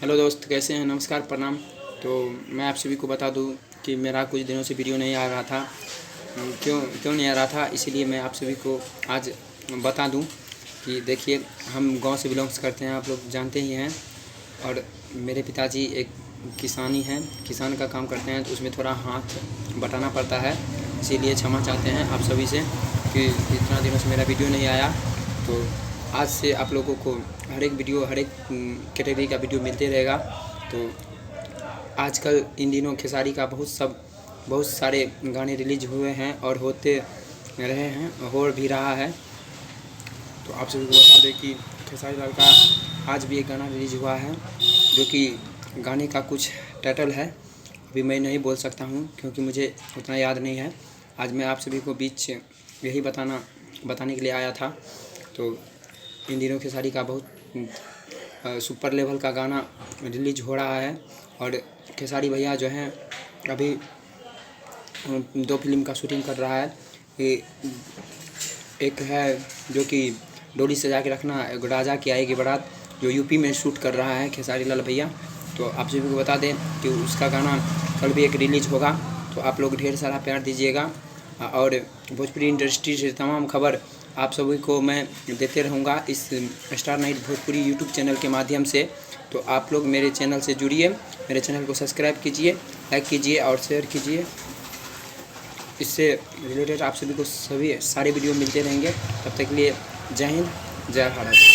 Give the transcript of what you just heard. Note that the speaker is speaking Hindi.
हेलो दोस्त, कैसे हैं? नमस्कार, प्रणाम। तो मैं आप सभी को बता दूं कि मेरा कुछ दिनों से वीडियो नहीं आ रहा था। क्यों नहीं आ रहा था, इसीलिए मैं आप सभी को आज बता दूं कि देखिए, हम गांव से बिलोंग्स करते हैं, आप लोग जानते ही हैं। और मेरे पिताजी एक किसानी हैं, किसान का काम करते हैं, तो उसमें थोड़ा हाथ बटाना पड़ता है। इसीलिए क्षमा चाहते हैं आप सभी से कि इतना दिनों से मेरा वीडियो नहीं आया। तो आज से आप लोगों को हर एक कैटेगरी का वीडियो मिलते रहेगा। तो आजकल इन दिनों खेसारी का बहुत सारे गाने रिलीज हुए हैं और होते रहे हैं, हो भी रहा है। तो आप सभी को बता दें कि खेसारी लाल का आज भी एक गाना रिलीज हुआ है, जो कि गाने का कुछ टाइटल है, अभी मैं नहीं बोल सकता हूँ क्योंकि मुझे उतना याद नहीं है। आज मैं आप सभी को बीच यही बताने के लिए आया था। तो इन दिनों खेसारी का बहुत सुपर लेवल का गाना रिलीज हो रहा है और खेसारी भैया जो हैं अभी 2 फिल्म का शूटिंग कर रहा है। एक है जो कि डोली सजा के रखना, एक राजा की आएगी बारात, जो यूपी में शूट कर रहा है खेसारी लाल भैया। तो आप सभी को बता दें कि उसका गाना कल भी एक रिलीज होगा, तो आप लोग ढेर सारा प्यार दीजिएगा। और भोजपुरी इंडस्ट्री से तमाम खबर आप सभी को मैं देते रहूँगा इस star night Bhojpuri YouTube channel के माध्यम से। तो आप लोग मेरे चैनल से जुड़िए, मेरे चैनल को सब्सक्राइब कीजिए, लाइक कीजिए और शेयर कीजिए। इससे रिलेटेड आप सभी को सारे वीडियो मिलते रहेंगे। तब तक के लिए जय हिंद, जय भारत।